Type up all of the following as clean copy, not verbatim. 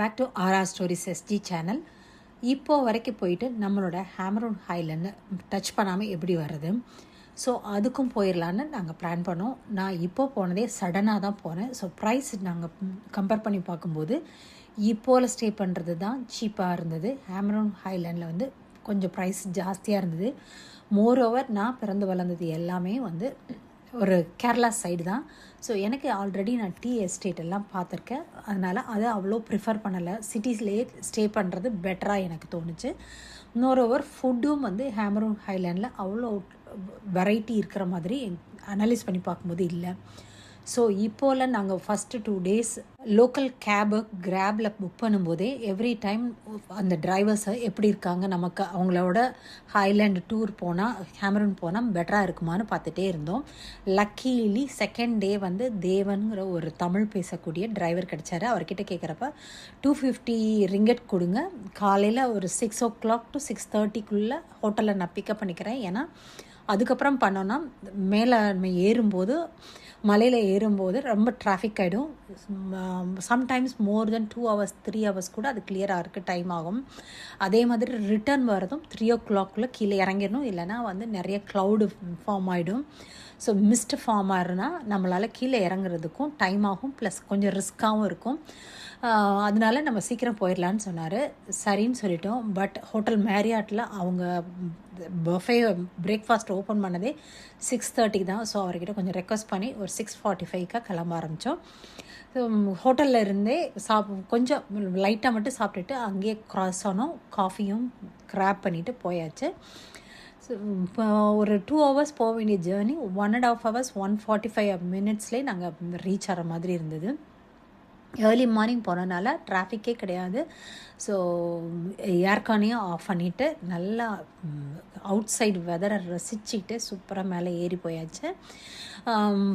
Back to RR stories SG channel. இப்போது வரைக்கும் போயிட்டு நம்மளோட ஹேமரூன் ஹைலேண்ட் டச் பண்ணாமல் எப்படி வர்றது, ஸோ அதுக்கும் போயிடலான்னு நாங்கள் பிளான் பண்ணோம். நான் இப்போது போனதே சடனாக தான் போனேன். ஸோ ப்ரைஸ் நாங்கள் கம்பேர் பண்ணி பார்க்கும்போது இப்போவில் ஸ்டே பண்ணுறது தான் சீப்பாக இருந்தது. ஹேமரூன் ஹைலேண்டில் வந்து கொஞ்சம் ப்ரைஸ் ஜாஸ்தியாக இருந்தது. மோரோவர் நான் பிறந்து வளர்ந்தது எல்லாமே வந்து ஒரு கேரளா சைடு தான். ஸோ எனக்கு ஆல்ரெடி நான் டீ எஸ்டேட் எல்லாம் பார்த்துருக்கேன். அதனால் அதை அவ்வளோ ப்ரிஃபர் பண்ணலை. சிட்டிஸ்லேயே ஸ்டே பண்ணுறது பெட்டராக எனக்கு தோணுச்சு. மோரோவர் ஃபுட்டும் வந்து ஹேமரூன் ஹைலேண்டில் அவ்வளோ வெரைட்டி இருக்கிற மாதிரி அனலைஸ் பண்ணி பார்க்கும்போது இல்லை. ஸோ இப்போவில் நாங்கள் ஃபஸ்ட்டு 2 days லோக்கல் கேபு கிராபில் புக் பண்ணும்போதே எவ்ரி டைம் அந்த டிரைவர்ஸை எப்படி இருக்காங்க, நமக்கு அவங்களோட ஹைலேண்ட் டூர் போனால் ஹேமரூன் போனால் பெட்டராக இருக்குமான்னு பார்த்துட்டே இருந்தோம். லக்கீலி செகண்ட் டே வந்து தேவனுங்கிற ஒரு தமிழ் பேசக்கூடிய டிரைவர் கிடச்சாரு. அவர்கிட்ட கேட்குறப்ப 250 ringgit கொடுங்க, காலையில் ஒரு 6 o'clock to 6:30 ஹோட்டலில் நான் பிக்கப் பண்ணிக்கிறேன். ஏன்னா அதுக்கப்புறம் பண்ணோன்னா மேலே நம்ம ஏறும்போது மலையில் ஏறும்போது ரொம்ப டிராஃபிக் ஆகிடும். சம்டைம்ஸ் மோர் தென் 2 hours 3 hours கூட அது கிளியராக இருக்குது டைம் ஆகும். அதே மாதிரி ரிட்டர்ன் வரதும் 3 o'clock கீழே இறங்கிடணும். இல்லைனா வந்து நிறைய க்ளவுடு ஃபார்ம் ஆகிடும். ஸோ மிஸ்ட் ஃபார்ம் ஆகிருன்னா நம்மளால் கீழே இறங்குறதுக்கும் டைம் ஆகும், ப்ளஸ் கொஞ்சம் ரிஸ்க்காகவும் இருக்கும். அதனால நம்ம சீக்கிரம் போயிடலான்னு சொன்னார். சரின்னு சொல்லிட்டோம். பட் ஹோட்டல் மேரியாட்டில் அவங்க பஃபே பிரேக்ஃபாஸ்ட் ஓப்பன் பண்ணதே 6:30 தான். ஸோ அவர்கிட்ட கொஞ்சம் ரெக்வஸ்ட் பண்ணி ஒரு 6:45 கிளம்ப ஆரம்பித்தோம். ஹோட்டலில் இருந்தே கொஞ்சம் லைட்டாக மட்டும் சாப்பிட்டுட்டு அங்கேயே க்ராஸ் ஆனோம். காஃபியும் கிராப் பண்ணிவிட்டு போயாச்சு. ஸோ இப்போ ஒரு 2 hours போக வேண்டிய ஜேர்னி 1.5 hours 145 minutesலேயே நாங்கள் ரீச் ஆகிற மாதிரி இருந்தது. ஏர்லி மார்னிங் போனதுனால டிராஃபிக்கே கிடையாது. ஸோ ஏர்கானையும் ஆஃப் பண்ணிவிட்டு நல்லா அவுட் சைடு வெதரை ரசிச்சுக்கிட்டு சூப்பராக மேலே ஏறி போயாச்சு.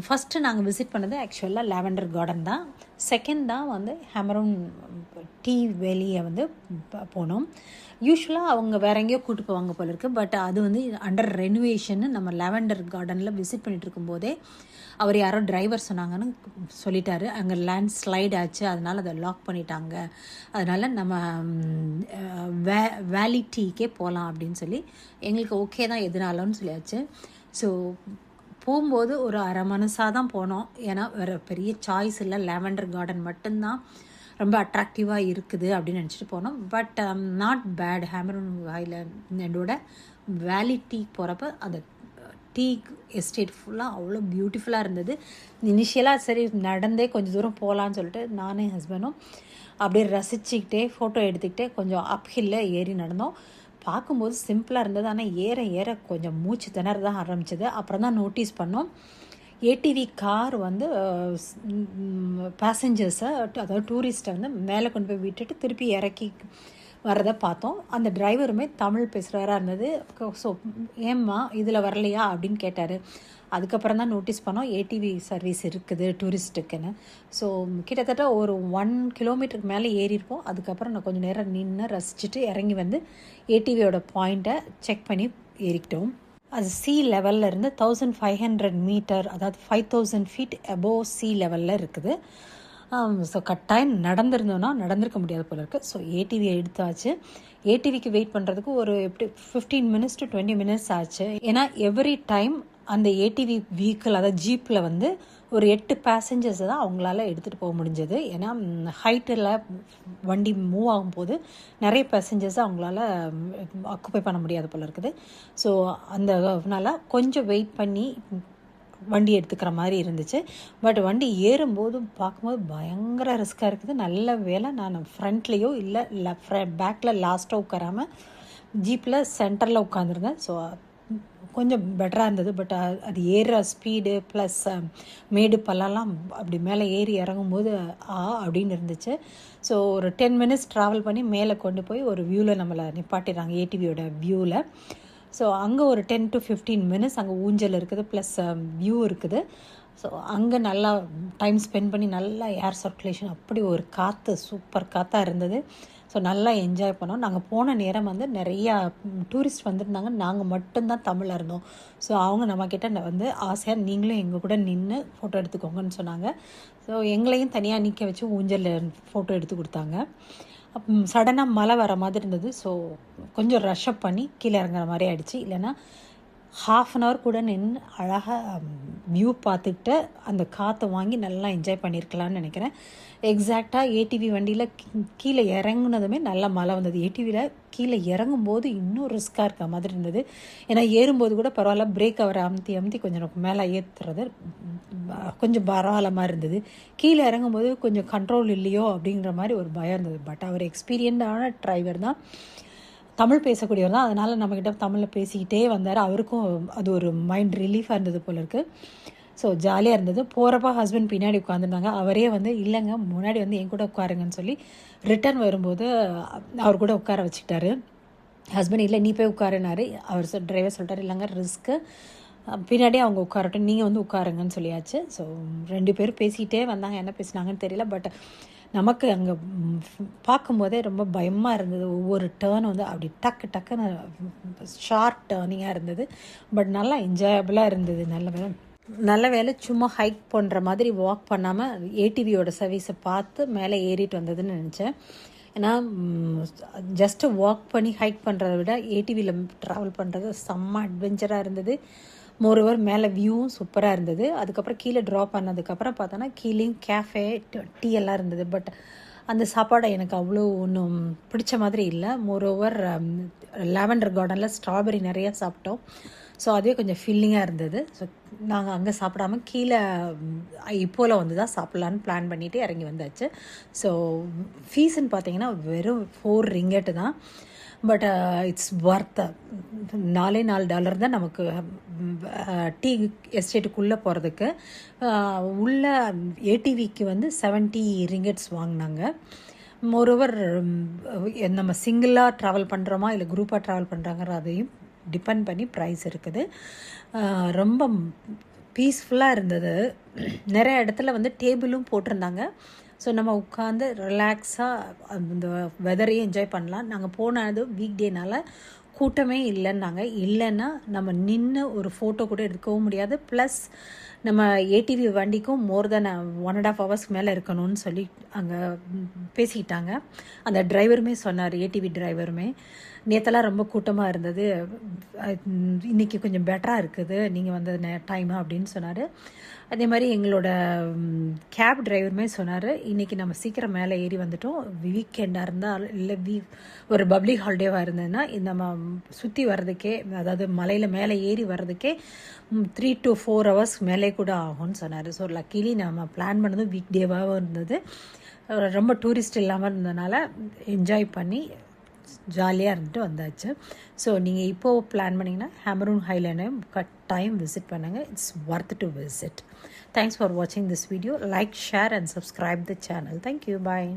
ஃபஸ்ட்டு நாங்கள் விசிட் பண்ணது ஆக்சுவலாக லாவெண்டர் கார்டன் தான். செகண்ட் தான் வந்து ஹேமரூன் டீ வேலியை வந்து போனோம். யூஸ்வலாக அவங்க வேற எங்கேயோ கூப்பிட்டு போவாங்க போல இருக்குது. பட் அது வந்து அண்டர் ரெனோவேஷன்னு நம்ம லாவெண்டர் கார்டனில் விசிட் பண்ணிட்டு இருக்கும்போதே அவர் யாரோ டிரைவர் சொன்னாங்கன்னு சொல்லிட்டாரு. அங்கே லேண்ட் ஸ்லைட் ஆச்சு, அதனால் அதை லாக் பண்ணிட்டாங்க. அதனால் நம்ம வேலி டீக்கே போகலாம் அப்படின்னு சொல்லி எங்களுக்கு ஓகே தான் எதுனாலும்னு சொல்லியாச்சு. ஸோ போகும்போது ஒரு அரை மனசாக தான் போனோம். ஏன்னா வேறு பெரிய சாய்ஸ் இல்லை, லாவெண்டர் கார்டன் மட்டும்தான் ரொம்ப அட்ராக்டிவாக இருக்குது அப்படின்னு நினச்சிட்டு போனோம். But not bad. ஹேமரூன் ஹைலேண்டோட வேலி டீ போகிறப்ப அந்த டீ எஸ்டேட் ஃபுல்லாக அவ்வளோ பியூட்டிஃபுல்லாக இருந்தது. இனிஷியலாக சரி நடந்தே கொஞ்சம் தூரம் போகலான்னு சொல்லிட்டு நானும் ஹஸ்பண்டும் அப்படியே ரசிச்சுக்கிட்டே ஃபோட்டோ எடுத்துக்கிட்டே கொஞ்சம் அப்ஹில்ல ஏறி நடந்தோம். பார்க்கும்போது சிம்பிளாக இருந்தது, ஆனால் ஏற ஏற கொஞ்சம் மூச்சு திணற தான் ஆரம்பிச்சது. அப்புறம் தான் நோட்டீஸ் பண்ணோம், ஏடிவி கார் வந்து பேசஞ்சர்ஸை, அதாவது டூரிஸ்ட்டை வந்து மேலே கொண்டு போய் விட்டுட்டு திருப்பி இறக்கி வரதை பார்த்தோம். அந்த டிரைவருமே தமிழ் பேசுகிறவராக இருந்தது. ஸோ ஏம்மா இதில் வரலையா அப்படின்னு கேட்டார். அதுக்கப்புறம் தான் நோட்டீஸ் பண்ணோம் ஏடிவி சர்வீஸ் இருக்குது டூரிஸ்ட்டுக்குன்னு. ஸோ கிட்டத்தட்ட ஒரு 1 kilometer மேலே ஏறியிருப்போம். அதுக்கப்புறம் நான் கொஞ்சம் நேரம் நின்று ரசிச்சுட்டு இறங்கி வந்து ஏடிவியோட பாயிண்ட்டை செக் பண்ணி ஏறிக்கிட்டோம். அது சி லெவலில் இருந்து 1500 meter, அதாவது 5000 feet above சி லெவலில் இருக்குது. ஸோ கட்டாயம் நடந்திருக்க முடியாது போல இருக்குது. ஸோ ஏடிவியை எடுத்தாச்சு. ஏடிவிக்கு வெயிட் பண்ணுறதுக்கு ஒரு எப்படி 15 minutes to 20 minutes ஆச்சு. ஏன்னா எவ்ரி டைம் அந்த ஏடிவி வெஹிக்கிள், அதாவது ஜீப்பில் வந்து ஒரு 8 passengers தான் அவங்களால எடுத்துகிட்டு போக முடிஞ்சது. ஏன்னா ஹைட்டில் வண்டி மூவ் ஆகும்போது நிறைய பேசஞ்சர்ஸை அவங்களால ஆக்குப்பை பண்ண முடியாது போல இருக்குது. ஸோ அதனால கொஞ்சம் வெயிட் பண்ணி வண்டி எடுத்துக்கிற மாதிரி இருந்துச்சு. பட் வண்டி ஏறும்போது பார்க்கும்போது பயங்கர ரிஸ்க்காக இருக்குது. நல்ல வேலை நான் ஃப்ரண்ட்லேயோ இல்லை பேக்கில் லாஸ்ட்டாக உட்காராமல் ஜீப்பில் சென்டரில் உட்காந்துருந்தேன். ஸோ கொஞ்சம் பெட்டராக இருந்தது. பட் அது ஏறுற ஸ்பீடு ப்ளஸ் மேடு பள்ளம்லாம் அப்படி மேலே ஏறி இறங்கும்போது அப்படின்னு இருந்துச்சு. ஸோ ஒரு 10 minutes ட்ராவல் பண்ணி மேலே கொண்டு போய் ஒரு வியூவில் நம்மளை நிப்பாட்டிடுறாங்க, ஏடிவியோட வியூவில். ஸோ அங்கே ஒரு 10 to 15 minutes அங்கே ஊஞ்சல் இருக்குது, ப்ளஸ் வியூ இருக்குது. ஸோ அங்கே நல்லா டைம் ஸ்பெண்ட் பண்ணி நல்லா ஏர் சர்க்குலேஷன், அப்படி ஒரு காற்று, சூப்பர் காற்றா இருந்தது. ஸோ நல்லா என்ஜாய் பண்ணோம். நாங்கள் போன நேரம் வந்து நிறையா டூரிஸ்ட் வந்திருந்தாங்க. நாங்கள் மட்டும்தான் தமிழில் இருந்தோம். ஸோ அவங்க நம்மக்கிட்ட வந்து ஆசையாக நீங்களும் எங்கள் கூட நின்று ஃபோட்டோ எடுத்துக்கோங்கன்னு சொன்னாங்க. ஸோ எங்களையும் தனியாக நிற்க வச்சு ஊஞ்சலில் ஃபோட்டோ எடுத்து கொடுத்தாங்க. சடனாக மழை வர மாதிரி இருந்தது. ஸோ கொஞ்சம் ரஷ்அப் பண்ணி கீழே இறங்குற மாதிரி ஆகிடுச்சு. இல்லைன்னா ½ கூட நின்று அழகாக வியூ பார்த்துக்கிட்டு அந்த காற்றை வாங்கி நல்லா என்ஜாய் பண்ணியிருக்கலான்னு நினைக்கிறேன். எக்ஸாக்டாக ஏடிவி வண்டியில் கீழே இறங்குனதுமே நல்லா மழை வந்தது. ஏடிவியில் கீழே இறங்கும்போது இன்னும் ரிஸ்க்காக இருக்க மாதிரி இருந்தது. ஏன்னா ஏறும்போது கூட பரவாயில்ல, பிரேக் அவரை அமுத்தி கொஞ்சம் மேலே ஏற்றுறது கொஞ்சம் பரவாயில்ல மாதிரி இருந்தது. கீழே இறங்கும்போது கொஞ்சம் கண்ட்ரோல் இல்லையோ அப்படிங்கிற மாதிரி ஒரு பயம் இருந்தது. பட் அவர் எக்ஸ்பீரியன்டான டிரைவர் தான், தமிழ் பேசக்கூடியவர் தான். அதனால் நம்மக்கிட்ட தமிழில் பேசிக்கிட்டே வந்தார். அவருக்கும் அது ஒரு மைண்ட் ரிலீஃபாக இருந்தது போல இருக்குது. ஸோ ஜாலியாக இருந்தது. போகிறப்ப ஹஸ்பண்ட் பின்னாடி உட்காந்துருந்தாங்க. அவரே வந்து இல்லைங்க முன்னாடி வந்து என் கூட உட்காருங்கன்னு சொல்லி ரிட்டர்ன் வரும்போது அவர் கூட உட்கார வச்சுக்கிட்டாரு. ஹஸ்பண்ட் இல்லை நீ போய் உட்காருனாரு. அவர் டிரைவர் சொல்லிட்டார் இல்லைங்க ரிஸ்க்கு, பின்னாடியே அவங்க உட்காரட்டும், நீங்கள் வந்து உட்காருங்கன்னு சொல்லியாச்சு. ஸோ 2 பேரும் பேசிக்கிட்டே வந்தாங்க. என்ன பேசினாங்கன்னு தெரியல. பட் நமக்கு அங்கே பார்க்கும்போதே ரொம்ப பயமாக இருந்தது. ஒவ்வொரு டேர்ன் வந்து அப்படி டக்குன்னு ஷார்ட் டேர்னிங்காக இருந்தது. பட் நல்லா என்ஜாயபுளாக இருந்தது. நல்ல வேலை சும்மா ஹைக் பண்ணுற மாதிரி வாக் பண்ணாமல் ஏடிவியோட சர்வீஸை பார்த்து மேலே ஏறிட்டு வந்ததுன்னு நினச்சேன். ஏன்னா ஜஸ்ட்டு வாக் பண்ணி ஹைக் பண்ணுறத விட ஏடிவியில் ட்ராவல் பண்ணுறது செம்ம அட்வென்ச்சராக இருந்தது. மோரோவர் மேலே வியூவும் சூப்பராக இருந்தது. அதுக்கப்புறம் கீழே ட்ராப் பண்ணதுக்கப்புறம் பார்த்தோன்னா கீழேயும் கேஃபே, டீ எல்லாம் இருந்தது. பட் அந்த சாப்பாடை எனக்கு அவ்வளோ ஒன்றும் பிடிச்ச மாதிரி இல்லை. மோரோவர் லாவெண்டர் கார்டனில் ஸ்ட்ராபெரி நிறையா சாப்பிட்டோம். ஸோ அதே கொஞ்சம் ஃபில்லிங்காக இருந்தது. ஸோ நாங்கள் அங்கே சாப்பிடாமல் கீழே இப்போல வந்து தான் சாப்பிட்லான்னு பிளான் பண்ணிவிட்டு இறங்கி வந்தாச்சு. ஸோ ஃபீஸுன்னு பார்த்தீங்கன்னா வெறும் $4 தான். But it's worth. $4 தான் நமக்கு டீ எஸ்டேட்டுக்குள்ளே போகிறதுக்கு. உள்ள ஏடிவிக்கு வந்து $70 வாங்கினாங்க. மோரோவர் நம்ம சிங்கிளாக ட்ராவல் பண்ணுறோமா இல்லை குரூப்பாக ட்ராவல் பண்ணுறாங்கிற அதையும் டிபெண்ட் பண்ணி ப்ரைஸ் இருக்குது. ரொம்ப பீஸ்ஃபுல்லாக இருந்தது. நிறைய இடத்துல வந்து டேபிளும் போட்டிருந்தாங்க. ஸோ நம்ம உட்காந்து ரிலாக்ஸாக அந்த வெதரையும் என்ஜாய் பண்ணலாம். நாங்கள் போனது வீக் டேனால் கூட்டமே இல்லைன்னாங்க. இல்லைன்னா நம்ம நின்று ஒரு ஃபோட்டோ கூட எடுக்கவும் முடியாது. ப்ளஸ் நம்ம ஏடிவி வண்டிக்கும் மோர் தென் 1.5 hours மேலே இருக்கணும்னு சொல்லி அங்கே பேசிக்கிட்டாங்க. அந்த டிரைவருமே சொன்னார், ஏடிவி டிரைவருமே நேற்றெல்லாம் ரொம்ப கூட்டமாக இருந்தது, இன்றைக்கி கொஞ்சம் பெட்டராக இருக்குது நீங்கள் வந்த டைமு அப்படின்னு சொன்னார். அதே மாதிரி எங்களோட கேப் டிரைவருமே சொன்னார், இன்றைக்கி நம்ம சீக்கிரம் மேலே ஏறி வந்துட்டோம், வீக்கெண்டாக இருந்தால் இல்லை ஒரு பப்ளிக் ஹாலிடேவாக இருந்ததுன்னா நம்ம சுற்றி வர்றதுக்கே, அதாவது மலையில் மேலே ஏறி வர்றதுக்கே 3 to 4 hours மேலே கூட ஆகும்னு சொன்னார். ஸோ லக்கிலி நம்ம பிளான் பண்ணதும் வீக் டேவாகவும் இருந்தது. ரொம்ப டூரிஸ்ட் இல்லாமல் இருந்ததுனால என்ஜாய் பண்ணி ஜாலியாக இருந்துட்டு வந்தாச்சு. ஸோ நீங்கள் இப்போது பிளான் பண்ணிங்கன்னா ஹேமரூன் ஹைலேண்டை கட்டாயம் விசிட் பண்ணுங்கள். It's worth to visit. Thanks for வாட்சிங் this video. Like, share and subscribe the channel. Thank you. Bye.